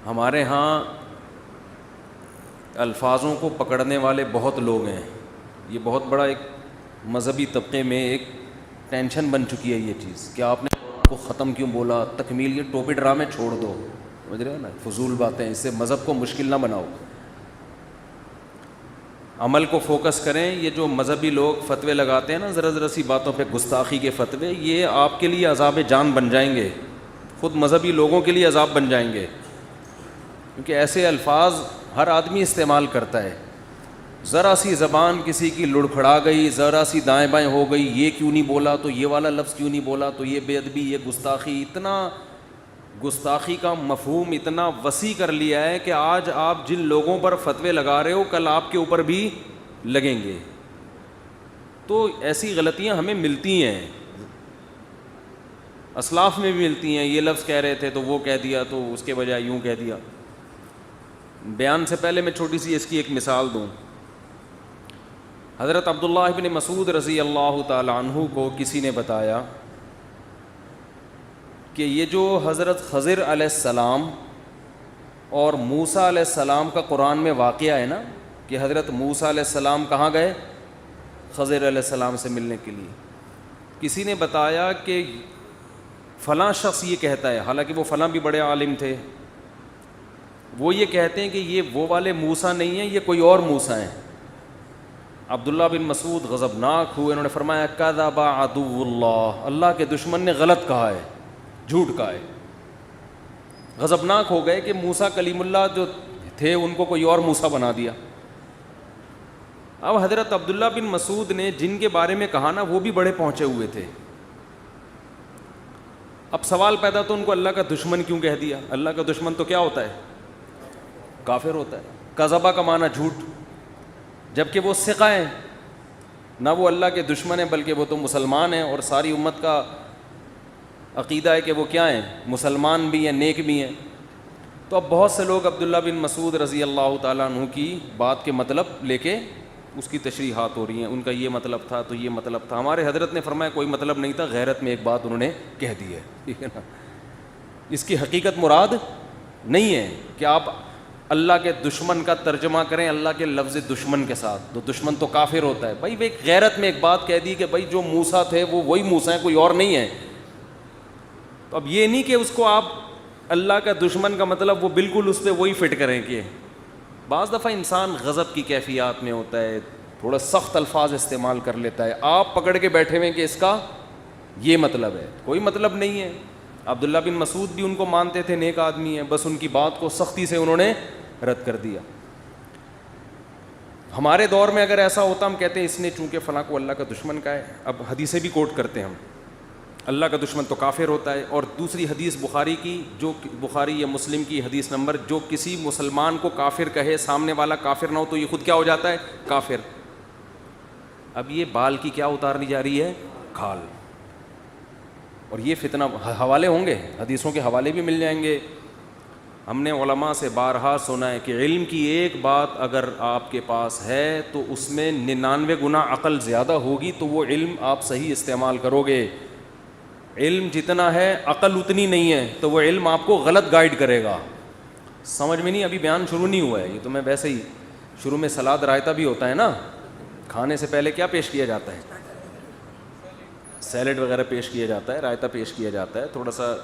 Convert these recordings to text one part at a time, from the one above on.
ہمارے ہاں الفاظوں کو پکڑنے والے بہت لوگ ہیں. یہ بہت بڑا ایک مذہبی طبقے میں ایک ٹینشن بن چکی ہے یہ چیز کہ آپ نے کو ختم کیوں بولا, تکمیل, یہ ٹوپی ڈرامے چھوڑ دو, سمجھ رہے ہو نا, فضول باتیں, اس سے مذہب کو مشکل نہ بناؤ, عمل کو فوکس کریں. یہ جو مذہبی لوگ فتوے لگاتے ہیں نا ذرا ذرا سی باتوں پہ, گستاخی کے فتوے, یہ آپ کے لیے عذاب جان بن جائیں گے, خود مذہبی لوگوں کے لیے عذاب بن جائیں گے, کیونکہ ایسے الفاظ ہر آدمی استعمال کرتا ہے. ذرا سی زبان کسی کی لڑکھڑا گئی, ذرا سی دائیں بائیں ہو گئی, یہ کیوں نہیں بولا, تو یہ والا لفظ کیوں نہیں بولا, تو یہ بے ادبی, یہ گستاخی. اتنا گستاخی کا مفہوم اتنا وسیع کر لیا ہے کہ آج آپ جن لوگوں پر فتوے لگا رہے ہو کل آپ کے اوپر بھی لگیں گے. تو ایسی غلطیاں ہمیں ملتی ہیں, اسلاف میں بھی ملتی ہیں. یہ لفظ کہہ رہے تھے تو وہ کہہ دیا, تو اس کے بجائے یوں کہہ دیا. بیان سے پہلے میں چھوٹی سی اس کی ایک مثال دوں. حضرت عبداللہ ابن مسعود رضی اللہ تعالی عنہ کو کسی نے بتایا کہ یہ جو حضرت خضر علیہ السلام اور موسیٰ علیہ السلام کا قرآن میں واقعہ ہے نا, کہ حضرت موسیٰ علیہ السلام کہاں گئے, خضر علیہ السلام سے ملنے کے لیے. کسی نے بتایا کہ فلاں شخص یہ کہتا ہے, حالانکہ وہ فلاں بھی بڑے عالم تھے, وہ یہ کہتے ہیں کہ یہ وہ والے موسیٰ نہیں ہیں, یہ کوئی اور موسیٰ ہیں. عبداللہ بن مسعود غضبناک ہوئے, انہوں نے فرمایا کذب عدو اللہ, اللہ کے دشمن نے غلط کہا ہے, جھوٹ کہا ہے. غضبناک ہو گئے کہ موسیٰ کلیم اللہ جو تھے ان کو کوئی اور موسیٰ بنا دیا. اب حضرت عبداللہ بن مسعود نے جن کے بارے میں کہا نا وہ بھی بڑے پہنچے ہوئے تھے. اب سوال پیدا تو ان کو اللہ کا دشمن کیوں کہہ دیا؟ اللہ کا دشمن تو کیا ہوتا ہے؟ کافر ہوتا ہے. کذبہ کا معنی جھوٹ, جبکہ وہ ثقہ ہیں, نہ وہ اللہ کے دشمن ہیں بلکہ وہ تو مسلمان ہیں, اور ساری امت کا عقیدہ ہے کہ وہ کیا ہیں, مسلمان بھی ہیں, نیک بھی ہیں. تو اب بہت سے لوگ عبداللہ بن مسعود رضی اللہ تعالیٰ عنہ کی بات کے مطلب لے کے اس کی تشریحات ہو رہی ہیں, ان کا یہ مطلب تھا تو یہ مطلب تھا. ہمارے حضرت نے فرمایا کوئی مطلب نہیں تھا, غیرت میں ایک بات انہوں نے کہہ دی ہے, ٹھیک ہے نا. اس کی حقیقت مراد نہیں ہے کہ آپ اللہ کے دشمن کا ترجمہ کریں اللہ کے لفظ دشمن کے ساتھ, تو دشمن تو کافر ہوتا ہے. بھائی ایک غیرت میں ایک بات کہہ دی کہ بھائی جو موسیٰ تھے وہ وہی موسیٰ ہیں, کوئی اور نہیں ہے. تو اب یہ نہیں کہ اس کو آپ اللہ کا دشمن کا مطلب وہ بالکل اس پہ وہی فٹ کریں. کہ بعض دفعہ انسان غضب کی کیفیات میں ہوتا ہے, تھوڑا سخت الفاظ استعمال کر لیتا ہے, آپ پکڑ کے بیٹھے ہوئے کہ اس کا یہ مطلب ہے, کوئی مطلب نہیں ہے. عبداللہ بن مسعود بھی ان کو مانتے تھے, نیک آدمی ہیں, بس ان کی بات کو سختی سے انہوں نے رد کر دیا. ہمارے دور میں اگر ایسا ہوتا ہم کہتے ہیں اس نے چونکہ فلاں کو اللہ کا دشمن کہا ہے. اب حدیثیں بھی کوٹ کرتے ہیں ہم, اللہ کا دشمن تو کافر ہوتا ہے. اور دوسری حدیث بخاری کی, جو بخاری یا مسلم کی حدیث نمبر, جو کسی مسلمان کو کافر کہے سامنے والا کافر نہ ہو تو یہ خود کیا ہو جاتا ہے, کافر. اب یہ بال کی کیا اتارنی جا رہی ہے, کھال. اور یہ فتنہ, حوالے ہوں گے, حدیثوں کے حوالے بھی مل جائیں گے. ہم نے علماء سے بارہا سنا ہے کہ علم کی ایک بات اگر آپ کے پاس ہے تو اس میں 99 گنا عقل زیادہ ہوگی, تو وہ علم آپ صحیح استعمال کرو گے. علم جتنا ہے عقل اتنی نہیں ہے, تو وہ علم آپ کو غلط گائیڈ کرے گا. سمجھ میں نہیں, ابھی بیان شروع نہیں ہوا ہے, یہ تو میں ویسے ہی, شروع میں سلاد رائتا بھی ہوتا ہے نا, کھانے سے پہلے کیا پیش کیا جاتا ہے, سیلڈ وغیرہ پیش کیا جاتا ہے, رائتا پیش کیا جاتا ہے, تھوڑا سا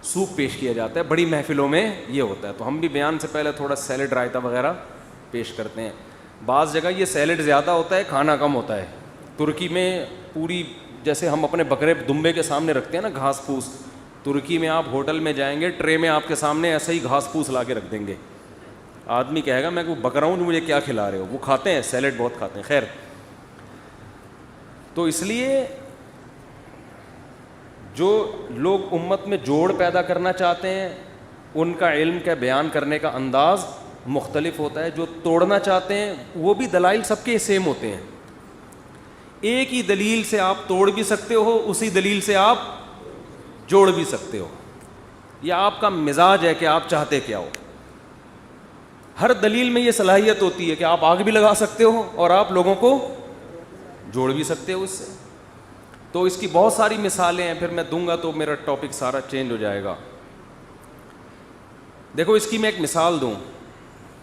سوپ پیش کیا جاتا ہے. بڑی محفلوں میں یہ ہوتا ہے, تو ہم بھی بیان سے پہلے تھوڑا سیلڈ رائتا وغیرہ پیش کرتے ہیں. بعض جگہ یہ سیلڈ زیادہ ہوتا ہے, کھانا کم ہوتا ہے. ترکی میں پوری, جیسے ہم اپنے بکرے دمبے کے سامنے رکھتے ہیں نا گھاس پھوس, ترکی میں آپ ہوٹل میں جائیں گے, ٹرے میں آپ کے سامنے ایسے ہی گھاس پھوس لا کے رکھ دیں گے. آدمی کہے گا میں کو بکرا ہوں, مجھے کیا کھلا رہے ہو. وہ کھاتے ہیں سیلڈ, بہت کھاتے ہیں. خیر, تو اس لیے جو لوگ امت میں جوڑ پیدا کرنا چاہتے ہیں ان کا علم کا بیان کرنے کا انداز مختلف ہوتا ہے. جو توڑنا چاہتے ہیں وہ بھی دلائل سب کے سیم ہوتے ہیں. ایک ہی دلیل سے آپ توڑ بھی سکتے ہو, اسی دلیل سے آپ جوڑ بھی سکتے ہو. یہ آپ کا مزاج ہے کہ آپ چاہتے کیا ہو. ہر دلیل میں یہ صلاحیت ہوتی ہے کہ آپ آگ بھی لگا سکتے ہو اور آپ لوگوں کو جوڑ بھی سکتے ہو اس سے. تو اس کی بہت ساری مثالیں ہیں, پھر میں دوں گا تو میرا ٹاپک سارا چینج ہو جائے گا. دیکھو اس کی میں ایک مثال دوں.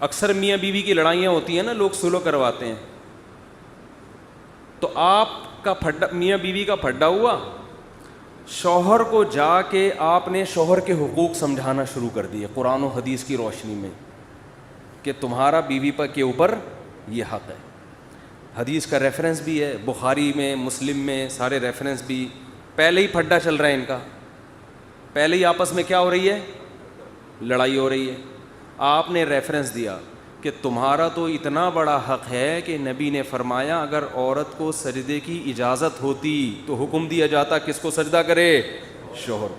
اکثر میاں بیوی کی لڑائیاں ہوتی ہیں نا, لوگ سلو کرواتے ہیں. تو آپ کا پھڈا, میاں بیوی کا پھڈا ہوا, شوہر کو جا کے آپ نے شوہر کے حقوق سمجھانا شروع کر دیے قرآن و حدیث کی روشنی میں کہ تمہارا بیوی پر کے اوپر یہ حق ہے. حدیث کا ریفرنس بھی ہے, بخاری میں, مسلم میں, سارے ریفرنس بھی. پہلے ہی پھڈا چل رہا ہے ان کا, پہلے ہی آپس میں کیا ہو رہی ہے, لڑائی ہو رہی ہے. آپ نے ریفرنس دیا کہ تمہارا تو اتنا بڑا حق ہے کہ نبی نے فرمایا اگر عورت کو سجدے کی اجازت ہوتی تو حکم دیا جاتا کس کو سجدہ کرے, شوہر.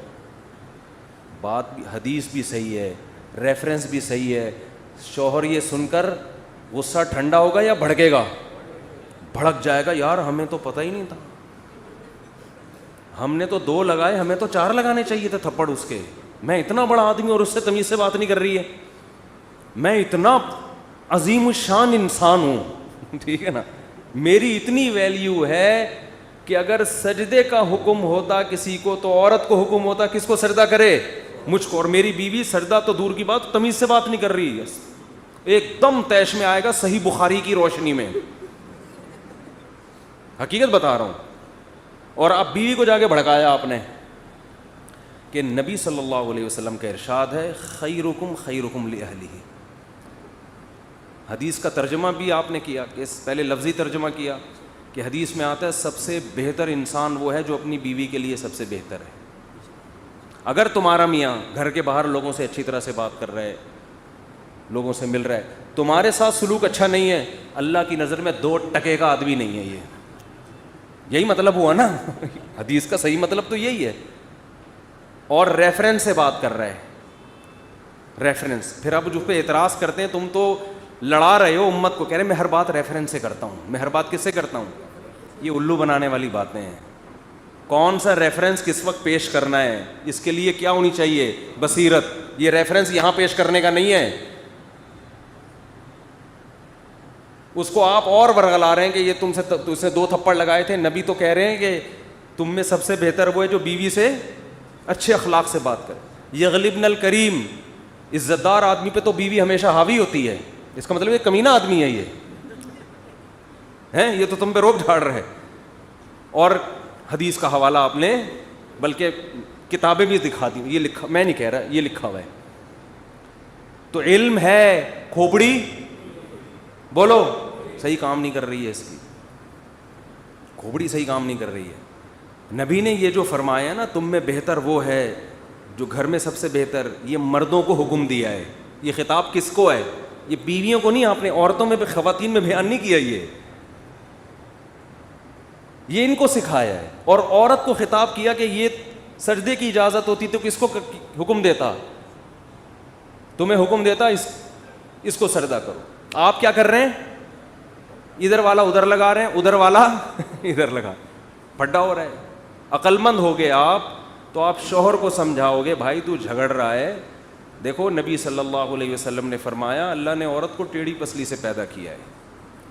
بات بھی, حدیث بھی صحیح ہے, ریفرنس بھی صحیح ہے. شوہر یہ سن کر غصہ ٹھنڈا ہوگا یا بھڑکے گا؟ بھڑک جائے گا, یار ہمیں تو پتہ ہی نہیں تھا, ہم نے تو 2 لگائے, ہمیں تو 4 لگانے چاہیے تھے تھپڑ اس کے. میں اتنا بڑا آدمی اور اس سے تمیز سے بات نہیں کر رہی ہے, میں اتنا عظیم الشان انسان ہوں, ٹھیک ہے نا, میری اتنی ویلیو ہے کہ اگر سجدے کا حکم ہوتا کسی کو تو عورت کو حکم ہوتا کس کو سجدہ کرے, مجھ کو. اور میری بیوی سجدہ تو دور کی بات, تمیز سے بات نہیں کر رہی ہے, ایک دم طیش میں آئے گا صحیح بخاری کی روشنی میں, حقیقت بتا رہا ہوں. اور اب بیوی کو جا کے بھڑکایا آپ نے کہ نبی صلی اللہ علیہ وسلم کا ارشاد ہے خیرکم خیرکم لأہلہ. حدیث کا ترجمہ بھی آپ نے کیا, کہ پہلے لفظی ترجمہ کیا کہ حدیث میں آتا ہے سب سے بہتر انسان وہ ہے جو اپنی بیوی کے لیے سب سے بہتر ہے. اگر تمہارا میاں گھر کے باہر لوگوں سے اچھی طرح سے بات کر رہا ہے, لوگوں سے مل رہا ہے, تمہارے ساتھ سلوک اچھا نہیں ہے, اللہ کی نظر میں 2 ٹکے کا آدمی نہیں ہے یہ. یہی مطلب ہوا نا, حدیث کا صحیح مطلب تو یہی ہے. اور ریفرنس سے بات کر رہا ہے, ریفرنس. پھر اب جو پہ اعتراض کرتے ہیں تم تو لڑا رہے ہو امت کو, کہہ رہے میں ہر بات ریفرنس سے کرتا ہوں. میں ہر بات کس سے کرتا ہوں؟ یہ الو بنانے والی باتیں ہیں. کون سا ریفرنس کس وقت پیش کرنا ہے, اس کے لیے کیا ہونی چاہیے, بصیرت. یہ ریفرنس یہاں پیش کرنے کا نہیں ہے, اس کو آپ اور ورگلا رہے ہیں کہ یہ تم سے 2 تھپڑ لگائے تھے. نبی تو کہہ رہے ہیں کہ تم میں سب سے بہتر وہ ہے جو بیوی سے اچھے اخلاق سے بات کرے. یغلبن الکریم, عزت دار آدمی پہ تو بیوی ہمیشہ حاوی ہوتی ہے. اس کا مطلب یہ کمینہ آدمی ہے, یہ تو تم پہ روب جھاڑ رہے. اور حدیث کا حوالہ آپ نے, بلکہ کتابیں بھی دکھا دی, یہ لکھا, میں نہیں کہہ رہا, یہ لکھا ہوا ہے. تو علم ہے, کھوپڑی بولو صحیح کام نہیں کر رہی ہے, اس کی کھوپڑی صحیح کام نہیں کر رہی ہے. نبی نے یہ جو فرمایا نا تم میں بہتر وہ ہے جو گھر میں سب سے بہتر, یہ مردوں کو حکم دیا ہے. یہ خطاب کس کو ہے؟ یہ بیویوں کو نہیں, آپ نے عورتوں میں, خواتین میں بیان نہیں کیا, یہ ان کو سکھایا ہے. اور عورت کو خطاب کیا کہ یہ سجدے کی اجازت ہوتی تو کس کو حکم دیتا, تمہیں حکم دیتا اس کو سجدہ کرو. آپ کیا کر رہے ہیں, ادھر والا ادھر لگا رہے ہیں, ادھر والا ادھر لگا, پھڈا ہو رہا ہے. عقل مند ہو گئے آپ تو آپ شوہر کو سمجھاؤ گے بھائی تو جھگڑ رہا ہے. دیکھو نبی صلی اللہ علیہ وسلم نے فرمایا اللہ نے عورت کو ٹیڑھی پسلی سے پیدا کیا ہے.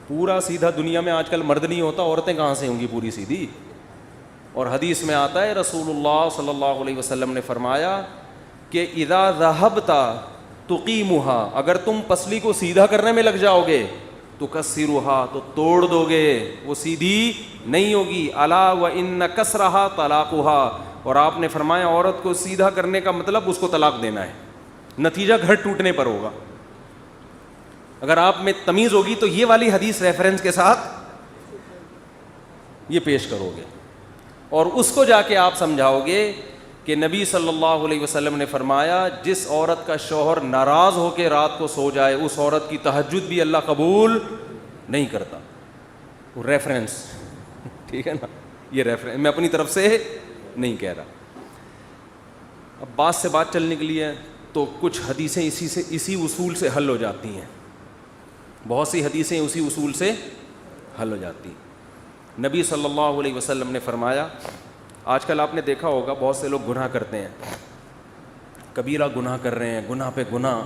پورا سیدھا دنیا میں آج کل مرد نہیں ہوتا, عورتیں کہاں سے ہوں گی پوری سیدھی. اور حدیث میں آتا ہے رسول اللہ صلی اللہ علیہ وسلم نے فرمایا کہ اذا ذهبت تقیمها, اگر تم پسلی کو سیدھا کرنے میں لگ جاؤ گے, تکسرها, تو توڑ دو گے, وہ سیدھی نہیں ہوگی. الا وان کسرها طلاقها, اور آپ نے فرمایا عورت کو سیدھا کرنے کا مطلب اس کو طلاق دینا ہے, نتیجہ گھر ٹوٹنے پر ہوگا. اگر آپ میں تمیز ہوگی تو یہ والی حدیث ریفرنس کے ساتھ یہ پیش کرو گے, اور اس کو جا کے آپ سمجھاؤ گے کہ نبی صلی اللہ علیہ وسلم نے فرمایا جس عورت کا شوہر ناراض ہو کے رات کو سو جائے اس عورت کی تہجد بھی اللہ قبول نہیں کرتا. ریفرنس, ٹھیک ہے نا, یہ ریفرنس میں اپنی طرف سے نہیں کہہ رہا. اب بات سے بات چلنے کے لیے تو کچھ حدیثیں اسی اصول سے حل ہو جاتی ہیں, بہت سی حدیثیں اسی اصول سے حل ہو جاتی ہیں. نبی صلی اللہ علیہ وسلم نے فرمایا, آج کل آپ نے دیکھا ہوگا بہت سے لوگ گناہ کرتے ہیں, کبیرہ گناہ کر رہے ہیں, گناہ پہ گناہ.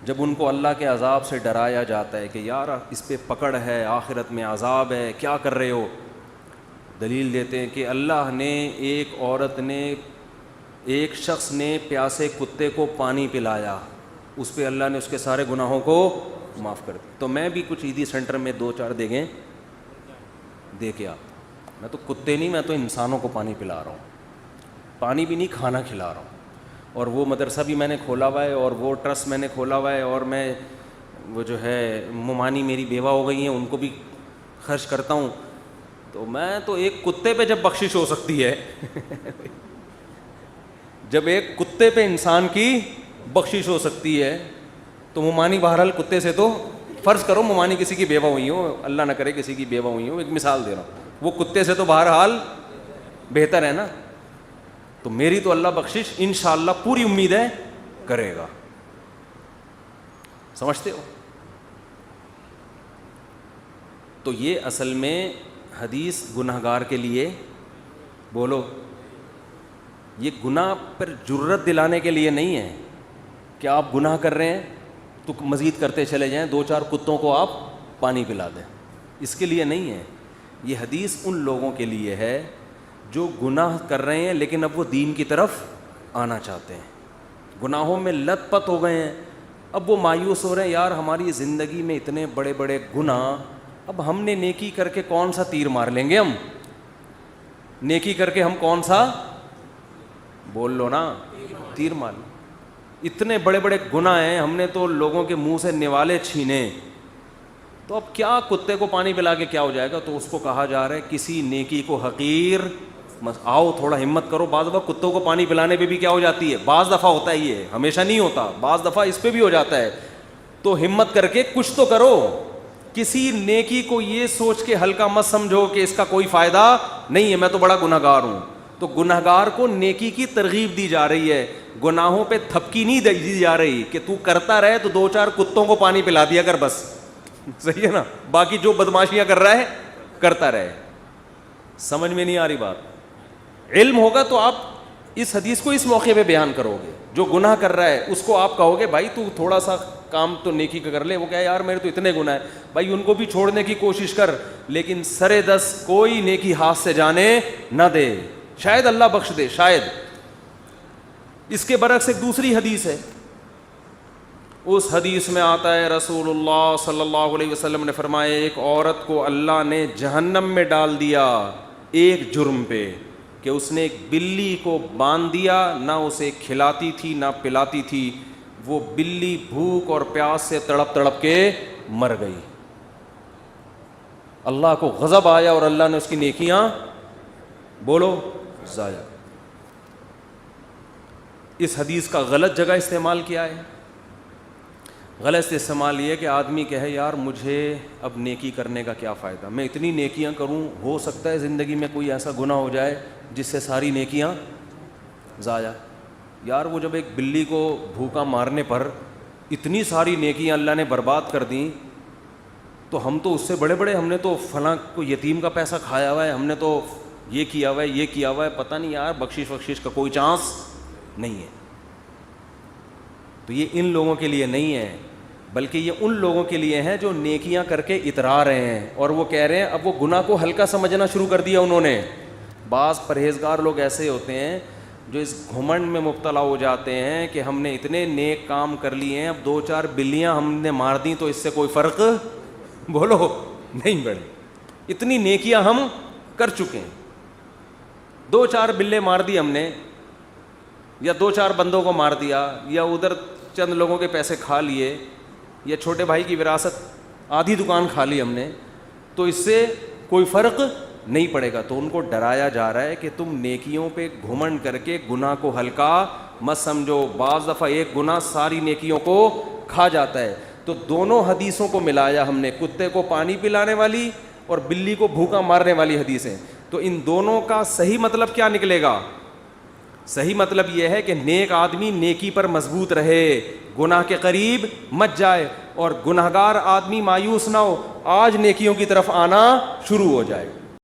جب ان کو اللہ کے عذاب سے ڈرایا جاتا ہے کہ یار اس پہ پکڑ ہے, آخرت میں عذاب ہے, کیا کر رہے ہو, دلیل دیتے ہیں کہ اللہ نے, ایک عورت نے, ایک شخص نے پیاسے کتے کو پانی پلایا, اس پہ اللہ نے اس کے سارے گناہوں کو معاف کر دیا. تو میں بھی کچھ عیدی سینٹر میں 2-4 دیگیں دے کے آتا. میں تو کتے نہیں, میں تو انسانوں کو پانی پلا رہا ہوں, پانی بھی نہیں کھانا کھلا رہا ہوں. اور وہ مدرسہ بھی میں نے کھولا ہوا ہے, اور وہ ٹرسٹ میں نے کھولا ہوا ہے, اور میں وہ جو ہے ممانی میری بیوہ ہو گئی ہیں ان کو بھی خرچ کرتا ہوں. تو میں تو ایک کتے پہ جب بخشش ہو سکتی ہے جب ایک کتے پہ انسان کی بخشش ہو سکتی ہے تو ممانی بہرحال کتے سے تو فرض کرو ممانی کسی کی بیوہ ہوئی ہو, اللہ نہ کرے کسی کی بیوہ ہوئی ہو, ایک مثال دے رہا ہوں, وہ کتے سے تو بہرحال بہتر ہے نا. تو میری تو اللہ بخشش انشاءاللہ پوری امید ہے کرے گا. سمجھتے ہو؟ تو یہ اصل میں حدیث گنہگار کے لیے, بولو, یہ گناہ پر جرت دلانے کے لیے نہیں ہے کہ آپ گناہ کر رہے ہیں تو مزید کرتے چلے جائیں, 2-4 کتوں کو آپ پانی پلا دیں, اس کے لیے نہیں ہے. یہ حدیث ان لوگوں کے لیے ہے جو گناہ کر رہے ہیں لیکن اب وہ دین کی طرف آنا چاہتے ہیں, گناہوں میں لت پت ہو گئے ہیں, اب وہ مایوس ہو رہے ہیں یار ہماری زندگی میں اتنے بڑے بڑے گناہ, اب ہم نے نیکی کر کے کون سا تیر مار لیں گے, ہم نیکی کر کے ہم کون سا, بول لو نا, تیر مار لیں. اتنے بڑے بڑے گناہ ہیں, ہم نے تو لوگوں کے منہ سے نوالے چھینے, تو اب کیا کتے کو پانی پلا کے کیا ہو جائے گا. تو اس کو کہا جا رہا ہے کسی نیکی کو حقیر, آؤ تھوڑا ہمت کرو. بعض دفعہ کتوں کو پانی پلانے پہ بھی کیا ہو جاتی ہے, بعض دفعہ ہوتا ہے, یہ ہمیشہ نہیں ہوتا, بعض دفعہ اس پہ بھی ہو جاتا ہے. تو ہمت کر کے کچھ تو کرو, کسی نیکی کو یہ سوچ کے ہلکا مت سمجھو کہ اس کا کوئی فائدہ نہیں ہے, میں تو بڑا گنہگار ہوں. تو گنہگار کو نیکی کی ترغیب دی جا رہی ہے, گناہوں پہ تھپکی نہیں دی جا رہی کہ تو کرتا رہے تو 2-4 کتوں کو پانی پلا دیا کر بس, صحیح ہے نا, باقی جو بدماشیاں کر رہا ہے کرتا رہے. سمجھ میں نہیں آ رہی بات. علم ہوگا تو آپ اس حدیث کو اس موقع پہ بیان کرو گے. جو گناہ کر رہا ہے اس کو آپ کہو گے بھائی تو تھوڑا سا کام تو نیکی کا کر لے. وہ کہا یار میرے تو اتنے گناہ ہیں, بھائی ان کو بھی چھوڑنے کی کوشش کر, لیکن سرے دس کوئی نیکی ہاتھ سے جانے نہ دے, شاید اللہ بخش دے, شاید. اس کے برعکس ایک دوسری حدیث ہے, اس حدیث میں آتا ہے رسول اللہ صلی اللہ علیہ وسلم نے فرمایا ایک عورت کو اللہ نے جہنم میں ڈال دیا ایک جرم پہ کہ اس نے ایک بلی کو باندھ دیا, نہ اسے کھلاتی تھی نہ پلاتی تھی, وہ بلی بھوک اور پیاس سے تڑپ تڑپ کے مر گئی. اللہ کو غضب آیا اور اللہ نے اس کی نیکیاں, بولو, ضائع. اس حدیث کا غلط جگہ استعمال کیا ہے. غلط استعمال یہ کہ آدمی کہے یار مجھے اب نیکی کرنے کا کیا فائدہ, میں اتنی نیکیاں کروں, ہو سکتا ہے زندگی میں کوئی ایسا گناہ ہو جائے جس سے ساری نیکیاں ضائع. یار وہ جب ایک بلی کو بھوکا مارنے پر اتنی ساری نیکیاں اللہ نے برباد کر دیں, تو ہم تو اس سے بڑے بڑے, ہم نے تو فلاں کو یتیم کا پیسہ کھایا ہوا ہے, ہم نے تو یہ کیا ہوا ہے, یہ کیا ہوا ہے, پتہ نہیں یار بخشش کا کوئی چانس نہیں ہے. تو یہ ان لوگوں کے لیے نہیں ہے, بلکہ یہ ان لوگوں کے لیے ہے جو نیکیاں کر کے اترا رہے ہیں اور وہ کہہ رہے ہیں اب وہ گناہ کو ہلکا سمجھنا شروع کر دیا انہوں نے. بعض پرہیزگار لوگ ایسے ہوتے ہیں جو اس گھمنڈ میں مبتلا ہو جاتے ہیں کہ ہم نے اتنے نیک کام کر لیے ہیں, اب 2-4 بلیاں ہم نے مار دیں تو اس سے کوئی فرق, بولو, نہیں پڑے. اتنی نیکیاں ہم کر چکے ہیں, 2-4 بلے مار دی ہم نے, یا 2-4 بندوں کو مار دیا, یا ادھر چند لوگوں کے پیسے کھا لیے, یا چھوٹے بھائی کی وراثت آدھی دکان کھا لی ہم نے, تو اس سے کوئی فرق نہیں پڑے گا. تو ان کو ڈرایا جا رہا ہے کہ تم نیکیوں پہ گھمنڈ کر کے گناہ کو ہلکا مت سمجھو. بعض دفعہ ایک گناہ ساری نیکیوں کو کھا جاتا ہے. تو دونوں حدیثوں کو ملایا ہم نے, کتے کو پانی پلانے والی اور بلی کو بھوکا مارنے والی حدیثیں. تو ان دونوں کا صحیح مطلب کیا نکلے گا؟ صحیح مطلب یہ ہے کہ نیک آدمی نیکی پر مضبوط رہے, گناہ کے قریب مت جائے, اور گناہگار آدمی مایوس نہ ہو, آج نیکیوں کی طرف آنا شروع ہو جائے.